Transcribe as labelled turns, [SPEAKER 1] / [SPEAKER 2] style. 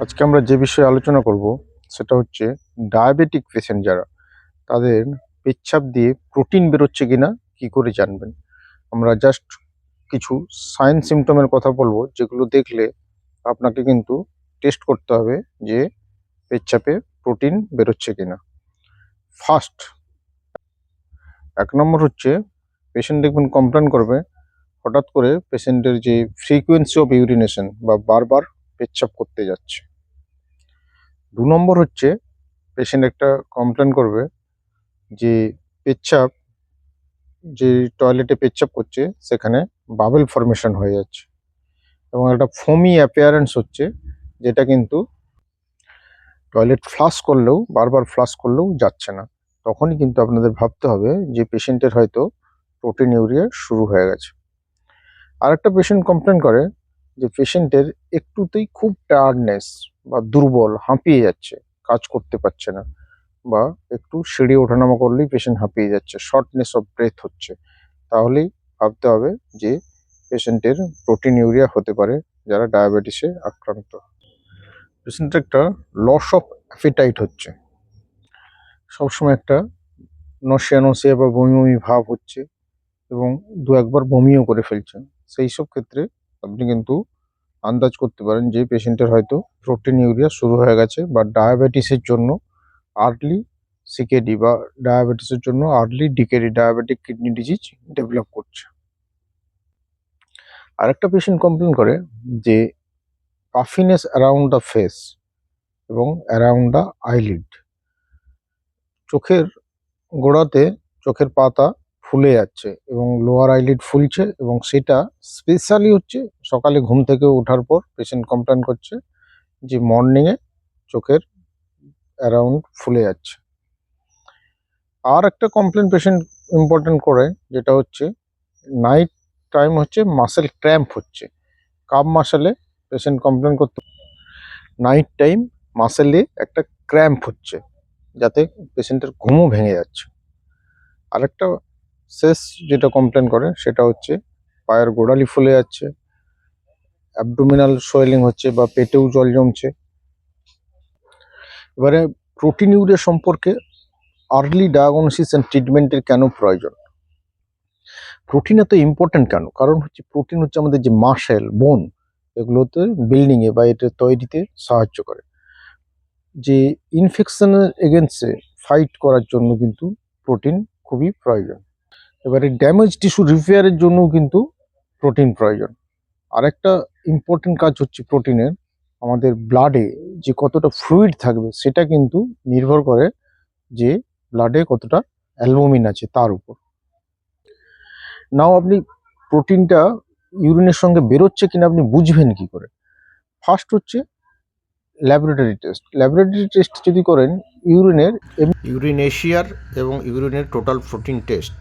[SPEAKER 1] আজকে আমরা যে বিষয়ে আলোচনা করব সেটা হচ্ছে ডায়াবেটিক পেশেন্ট যারা তাদের পেচ্ছাপ দিয়ে প্রোটিন বেরোচ্ছে কিনা কি করে জানবেন। আমরা জাস্ট কিছু সাইন সিমটমের কথা বলবো যেগুলো দেখলে আপনাকে কিন্তু টেস্ট করতে হবে যে পেচ্ছাপে প্রোটিন বেরোচ্ছে কিনা। ফার্স্ট, 1 নম্বর হচ্ছে পেশেন্ট দেখবেন কমপ্লেন করবে হঠাৎ করে পেশেন্টের যে ফ্রিকোয়েন্সি অফ ইউরিনেশন বা বারবার পেচ্ছাপ করতে যাচ্ছে। 2 নম্বর হচ্ছে পেশেন্ট একটা কমপ্লেন করবে যে পেচ্ছাপ যে টয়লেটে পেচ্ছাপ করছে সেখানে বাবেল ফর্মেশন হয়ে যাচ্ছে এবং একটা ফোমি অ্যাপিয়ারেন্স হচ্ছে, যেটা কিন্তু টয়লেট ফ্লাশ করলেও বারবার ফ্লাশ করলেও যাচ্ছে না। তখনই কিন্তু আপনাদের ভাবতে হবে যে পেশেন্টের হয়তো প্রোটিন ইউরিয়া শুরু হয়ে গেছে। আর একটা পেশেন্ট কমপ্লেন করে যে পেশেন্টের একটুতেই খুব টায়ার্ডনেস বা দুর্বল, হাঁপিয়ে যাচ্ছে, কাজ করতে পারছে না, বা একটু সিঁড়ি ওঠানামা করলেই পেশেন্ট হাঁপিয়ে যাচ্ছে, শর্টনেস অফ ব্রেথ হচ্ছে, তাহলেই ভাবতে হবে যে পেশেন্টের প্রোটিন ইউরিয়া হতে পারে যারা ডায়াবেটিসে আক্রান্ত। পেশেন্টের একটা লস অফ অ্যাপিটাইট হচ্ছে, সবসময় একটা নশিয়া নশিয়া বা বমি বমি ভাব হচ্ছে এবং 2-1বার বমিও করে ফেলছেন। সেই সব ক্ষেত্রে আপনি কিন্তু আন্দাজ করতে পারেন যে পেশেন্টের হয়তো প্রোটিন ইউরিয়া শুরু হয়ে গেছে বা ডায়াবেটিসের জন্য আর্লি সিকেডি বা ডায়াবেটিসের জন্য early DKD, diabetic kidney disease develop করছে। আরেকটা পেশেন্ট কমপ্লেন করে যে পাফিনেস অ্যারাউন্ড দ্য ফেস এবং অ্যারাউন্ড দ্য আইলিড, চোখের গোড়াতে চোখের পাতা ফুলে যাচ্ছে এবং লোয়ার আইলিড ফুলছে, এবং সেটা স্পেশালি হচ্ছে সকালে ঘুম থেকে ওঠার পর পেশেন্ট কমপ্লেন করছে যে মর্নিংয়ে চোখের অ্যারাউন্ড ফুলে যাচ্ছে। আর একটা কমপ্লেন পেশেন্ট ইম্পর্টেন্ট করে, যেটা হচ্ছে নাইট টাইম হচ্ছে মাসেল ক্র্যাম্প হচ্ছে, কাপ মাসেলে পেশেন্ট কমপ্লেন করতে নাইট টাইম মাসেলে একটা ক্র্যাম্প হচ্ছে, যাতে পেশেন্টের ঘুমও ভেঙে যাচ্ছে। আরেকটা শেষ যেটা কমপ্লেন করে সেটা হচ্ছে পায়ের গোড়ালি ফুলে যাচ্ছে, অ্যাবডোমিনাল সোয়েলিং হচ্ছে বা পেটেও জল জমছে। এবারে প্রোটিন ইউরিয়া সম্পর্কে আর্লি ডায়াগনোসিস অ্যান্ড ট্রিটমেন্টের কেন প্রয়োজন, প্রোটিন এত ইম্পর্টেন্ট কেন? কারণ হচ্ছে প্রোটিন হচ্ছে আমাদের যে মাসেল, বোন, এগুলোতে বিল্ডিংয়ে বা এটা তৈরিতে সাহায্য করে। যে ইনফেকশনের এগেনস্টে ফাইট করার জন্য কিন্তু প্রোটিন খুবই প্রয়োজন। এবারে ড্যামেজ টিস্যু রিপেয়ারের জন্যও কিন্তু প্রোটিন প্রয়োজন। আরেকটা ইম্পর্টেন্ট কাজ হচ্ছে প্রোটিনের, আমাদের ব্লাডে যে কতটা ফ্লুইড থাকবে সেটা কিন্তু নির্ভর করে যে ব্লাডে কতটা অ্যালবুমিন আছে তার উপর। নাও আপনি প্রোটিনটা ইউরিনের সঙ্গে বেরোচ্ছে কিনা আপনি বুঝবেন কি করে? ফার্স্ট হচ্ছে ল্যাবরেটরি টেস্ট। ল্যাবরেটরি টেস্ট যদি করেন ইউরিনের ইউরিনেশিয়ার এবং ইউরিনের টোটাল প্রোটিন টেস্ট,